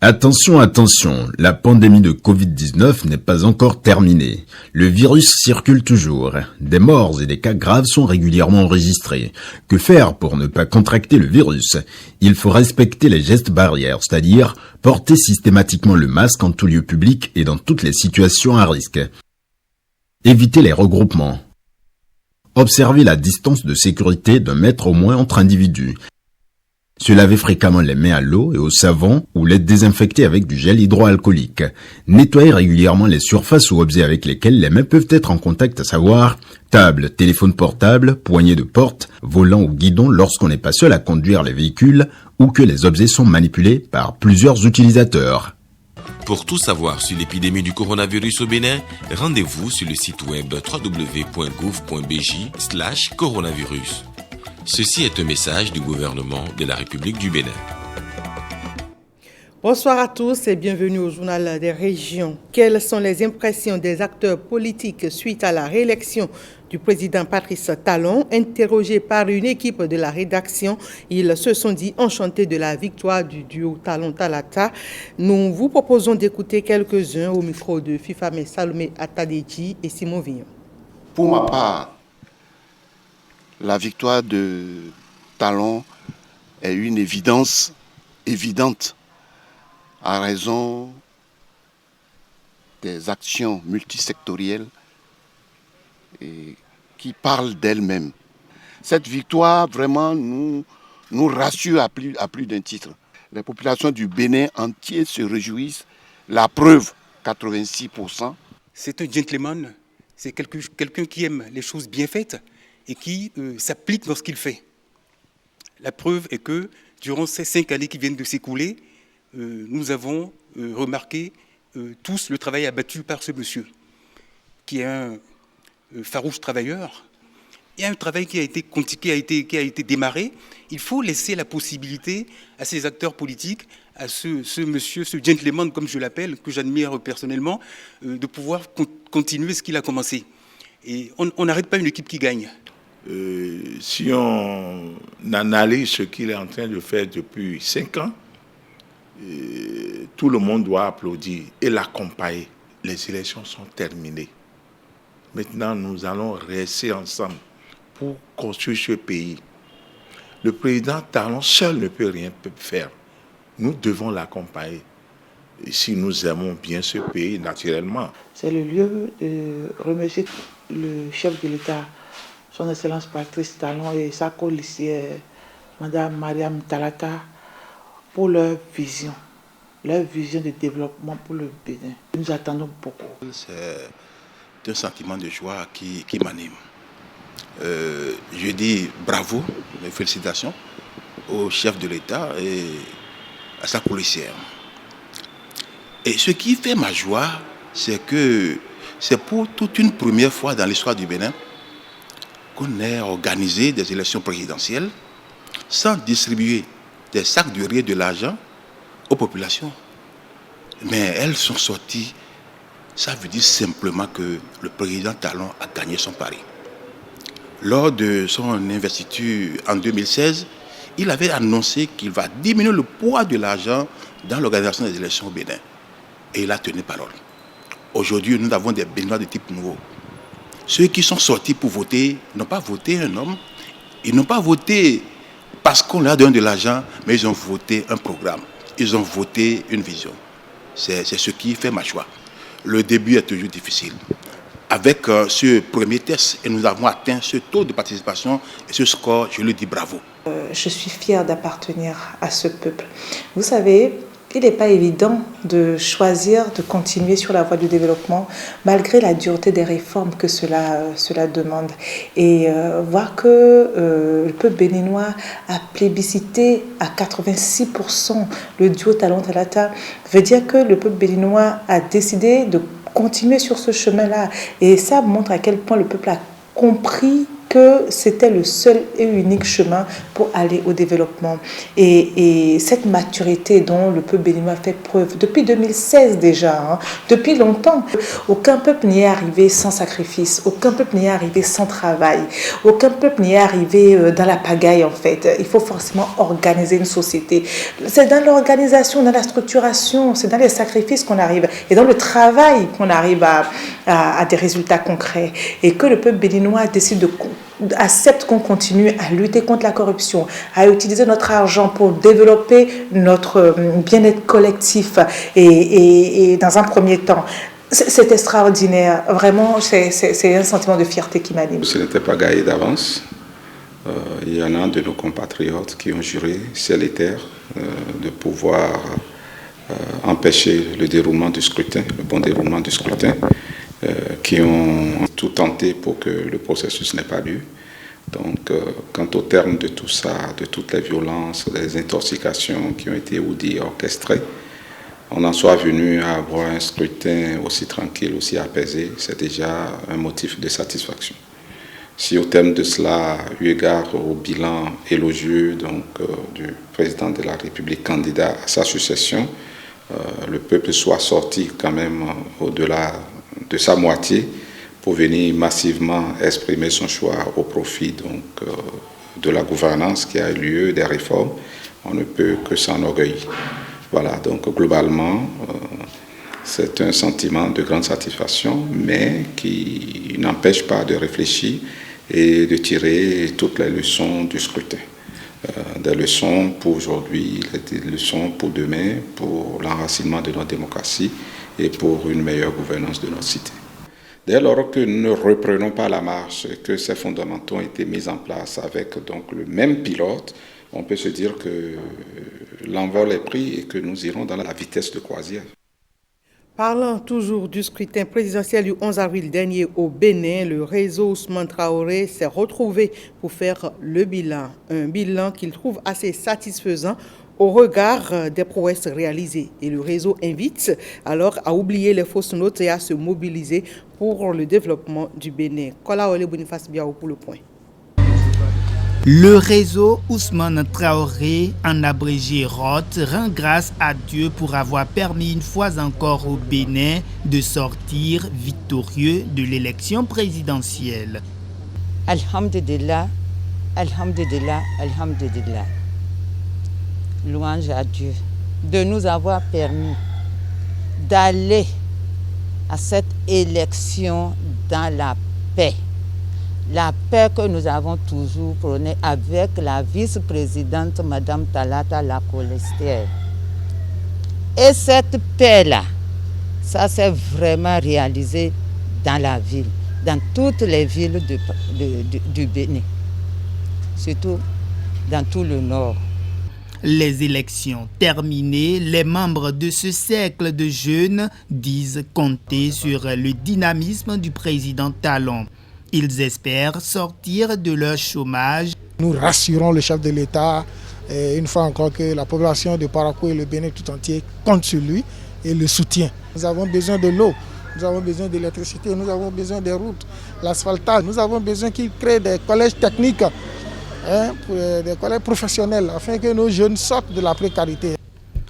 Attention, attention, la pandémie de Covid-19 n'est pas encore terminée. Le virus circule toujours. Des morts et des cas graves sont régulièrement enregistrés. Que faire pour ne pas contracter le virus? Il faut respecter les gestes barrières, c'est-à-dire porter systématiquement le masque en tout lieu public et dans toutes les situations à risque. Éviter les regroupements. Observer la distance de sécurité d'1 mètre au moins entre individus. Se laver fréquemment les mains à l'eau et au savon ou les désinfecter avec du gel hydroalcoolique. Nettoyer régulièrement les surfaces ou objets avec lesquels les mains peuvent être en contact, à savoir table, téléphone portable, poignée de porte, volant ou guidon lorsqu'on n'est pas seul à conduire les véhicules ou que les objets sont manipulés par plusieurs utilisateurs. Pour tout savoir sur l'épidémie du coronavirus au Bénin, rendez-vous sur le site web www.gouv.bj/coronavirus. Ceci est un message du gouvernement de la République du Bénin. Bonsoir à tous et bienvenue au Journal des Régions. Quelles sont les impressions des acteurs politiques suite à la réélection du président Patrice Talon? Interrogés par une équipe de la rédaction, ils se sont dit enchantés de la victoire du duo Talon-Talata. Nous vous proposons d'écouter quelques-uns au micro de Fifame Salomé Atadeji et Simon Vignon. Pour ma part, la victoire de Talon est une évidence évidente à raison des actions multisectorielles et qui parlent d'elles-mêmes. Cette victoire vraiment nous rassure à plus d'un titre. Les populations du Bénin entier se réjouissent. La preuve, 86%. C'est un gentleman, c'est quelqu'un qui aime les choses bien faites et qui s'applique dans ce qu'il fait. La preuve est que durant ces 5 années qui viennent de s'écouler, nous avons remarqué tous le travail abattu par ce monsieur, qui est un farouche travailleur. Il y a un travail qui a été démarré. Il faut laisser la possibilité à ces acteurs politiques, à ce monsieur, ce gentleman, comme je l'appelle, que j'admire personnellement, de pouvoir continuer ce qu'il a commencé. Et on n'arrête pas une équipe qui gagne. Si on analyse ce qu'il est en train de faire depuis 5 ans, tout le monde doit applaudir et l'accompagner. Les élections sont terminées. Maintenant, nous allons rester ensemble pour construire ce pays. Le président Talon seul ne peut rien faire. Nous devons l'accompagner. Et si nous aimons bien ce pays, naturellement. C'est le lieu de remercier le chef de l'État, Son Excellence Patrice Talon et sa colissière, Madame Mariam Talata, pour leur vision de développement pour le Bénin. Nous attendons beaucoup. C'est un sentiment de joie qui m'anime. Je dis bravo, mes félicitations au chef de l'État et à sa colissière. Et ce qui fait ma joie, c'est que c'est pour toute une première fois dans l'histoire du Bénin qu'on ait organisé des élections présidentielles sans distribuer des sacs de riz et de l'argent aux populations. Mais elles sont sorties, ça veut dire simplement que le président Talon a gagné son pari. Lors de son investiture en 2016, il avait annoncé qu'il va diminuer le poids de l'argent dans l'organisation des élections au Bénin. Et il a tenu parole. Aujourd'hui, nous avons des Béninois de type nouveau. Ceux qui sont sortis pour voter n'ont pas voté un homme. Ils n'ont pas voté parce qu'on leur donne de l'argent, mais ils ont voté un programme. Ils ont voté une vision. C'est ce qui fait ma joie. Le début est toujours difficile. Avec ce premier test, et nous avons atteint ce taux de participation et ce score, je lui dis bravo. Je suis fière d'appartenir à ce peuple. Vous savez, il n'est pas évident de choisir de continuer sur la voie du développement malgré la dureté des réformes que cela demande. Et voir que le peuple béninois a plébiscité à 86% le duo Talon-Talata veut dire que le peuple béninois a décidé de continuer sur ce chemin-là. Et ça montre à quel point le peuple a compris que c'était le seul et unique chemin pour aller au développement. Et cette maturité dont le peuple béninois fait preuve depuis 2016 déjà, depuis longtemps. Aucun peuple n'y est arrivé sans sacrifice, aucun peuple n'y est arrivé sans travail, aucun peuple n'y est arrivé dans la pagaille en fait. Il faut forcément organiser une société. C'est dans l'organisation, dans la structuration, c'est dans les sacrifices qu'on arrive et dans le travail qu'on arrive à des résultats concrets. Et que le peuple béninois accepte qu'on continue à lutter contre la corruption, à utiliser notre argent pour développer notre bien-être collectif et dans un premier temps. C'est extraordinaire. Vraiment, c'est un sentiment de fierté qui m'anime. Ce n'était pas gagné d'avance. Il y en a de nos compatriotes qui ont juré ciel et terre de pouvoir empêcher le déroulement du scrutin, le bon déroulement du scrutin, qui ont tout tenté pour que le processus n'ait pas lieu. Donc, quant au terme de tout ça, de toutes les violences, des intoxications qui ont été orchestrées, on en soit venu à avoir un scrutin aussi tranquille, aussi apaisé, c'est déjà un motif de satisfaction. Si au terme de cela, eu égard au bilan élogieux du président de la République candidat à sa succession, le peuple soit sorti quand même au-delà de sa moitié pour venir massivement exprimer son choix au profit de la gouvernance qui a eu lieu, des réformes, on ne peut que s'enorgueillir. Voilà, donc globalement, c'est un sentiment de grande satisfaction, mais qui n'empêche pas de réfléchir et de tirer toutes les leçons du scrutin. Des leçons pour aujourd'hui, des leçons pour demain, pour l'enracinement de notre démocratie et pour une meilleure gouvernance de notre cité. Dès lors que nous ne reprenons pas la marche et que ces fondamentaux ont été mis en place avec donc le même pilote, on peut se dire que l'envol est pris et que nous irons dans la vitesse de croisière. Parlant toujours du scrutin présidentiel du 11 avril dernier au Bénin, le réseau Ousmane Traoré s'est retrouvé pour faire le bilan. Un bilan qu'il trouve assez satisfaisant au regard des prouesses réalisées. Et le réseau invite alors à oublier les fausses notes et à se mobiliser pour le développement du Bénin. Kolaole Boniface Biao pour le point. Le réseau Ousmane Traoré, en abrégé ROT, rend grâce à Dieu pour avoir permis une fois encore au Bénin de sortir victorieux de l'élection présidentielle. Alhamdulillah, Alhamdulillah, Alhamdulillah. Louange à Dieu de nous avoir permis d'aller à cette élection dans la paix. La paix que nous avons toujours prônée avec la vice-présidente Madame Talata Lacolestière. Et cette paix-là, ça s'est vraiment réalisé dans la ville, dans toutes les villes du Bénin, surtout dans tout le nord. Les élections terminées, les membres de ce cercle de jeunes disent compter sur le dynamisme du président Talon. Ils espèrent sortir de leur chômage. Nous rassurons le chef de l'État, une fois encore, que la population de Parakou et le Bénin tout entier compte sur lui et le soutient. Nous avons besoin de l'eau, nous avons besoin d'électricité, nous avons besoin des routes, l'asphaltage, nous avons besoin qu'il crée des collèges techniques, des collèges professionnels, afin que nos jeunes sortent de la précarité.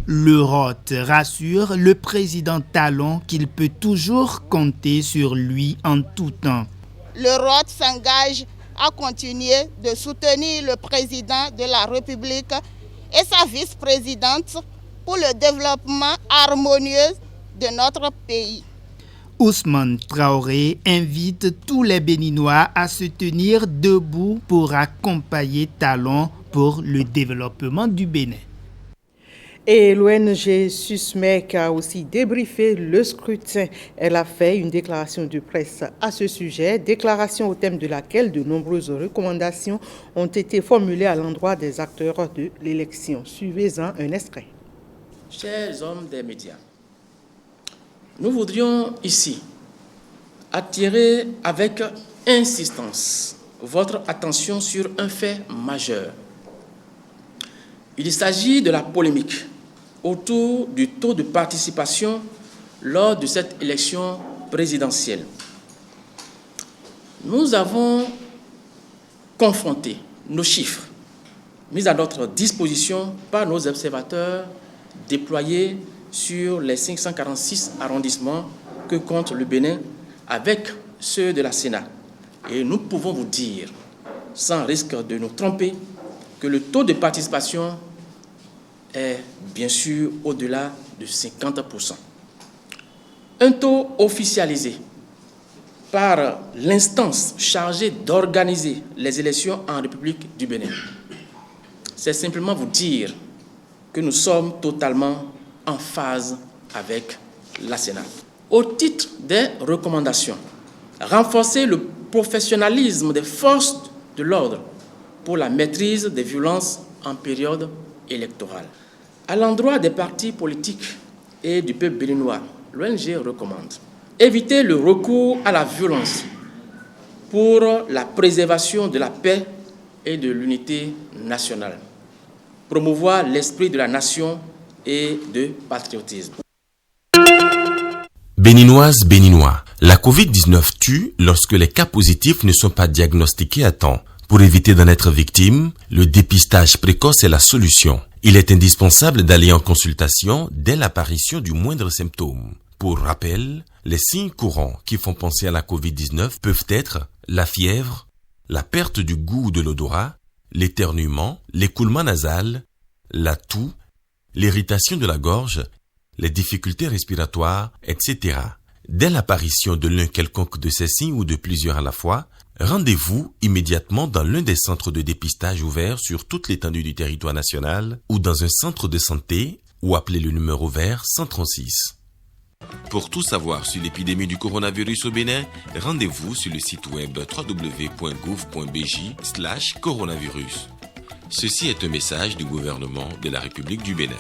Le ROT rassure le président Talon qu'il peut toujours compter sur lui en tout temps. Le ROT s'engage à continuer de soutenir le président de la République et sa vice-présidente pour le développement harmonieux de notre pays. Ousmane Traoré invite tous les Béninois à se tenir debout pour accompagner Talon pour le développement du Bénin. Et l'ONG SUSMEC a aussi débriefé le scrutin. Elle a fait une déclaration de presse à ce sujet, déclaration au thème de laquelle de nombreuses recommandations ont été formulées à l'endroit des acteurs de l'élection. Suivez-en un extrait. Chers hommes des médias, nous voudrions ici attirer avec insistance votre attention sur un fait majeur. Il s'agit de la polémique autour du taux de participation lors de cette élection présidentielle. Nous avons confronter nos chiffres mis à notre disposition par nos observateurs déployés sur les 546 arrondissements que compte le Bénin avec ceux de la Sénat. Et nous pouvons vous dire, sans risque de nous tromper, que le taux de participation est bien sûr au-delà de 50%. Un taux officialisé par l'instance chargée d'organiser les élections en République du Bénin. C'est simplement vous dire que nous sommes totalement en phase avec la Sénat. Au titre des recommandations, renforcer le professionnalisme des forces de l'ordre pour la maîtrise des violences en période électorale. À l'endroit des partis politiques et du peuple béninois, l'ONG recommande éviter le recours à la violence pour la préservation de la paix et de l'unité nationale. Promouvoir l'esprit de la nation et de patriotisme. Béninoises, Béninois, la Covid-19 tue lorsque les cas positifs ne sont pas diagnostiqués à temps. Pour éviter d'en être victime, le dépistage précoce est la solution. Il est indispensable d'aller en consultation dès l'apparition du moindre symptôme. Pour rappel, les signes courants qui font penser à la Covid-19 peuvent être la fièvre, la perte du goût ou de l'odorat, l'éternuement, l'écoulement nasal, la toux, l'irritation de la gorge, les difficultés respiratoires, etc. Dès l'apparition de l'un quelconque de ces signes ou de plusieurs à la fois, rendez-vous immédiatement dans l'un des centres de dépistage ouverts sur toute l'étendue du territoire national ou dans un centre de santé ou appelez le numéro vert 136. Pour tout savoir sur l'épidémie du coronavirus au Bénin, rendez-vous sur le site web www.gouv.bj/coronavirus. Ceci est un message du gouvernement de la République du Bénin.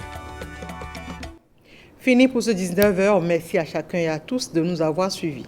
Fini pour ce 19h. Merci à chacun et à tous de nous avoir suivis.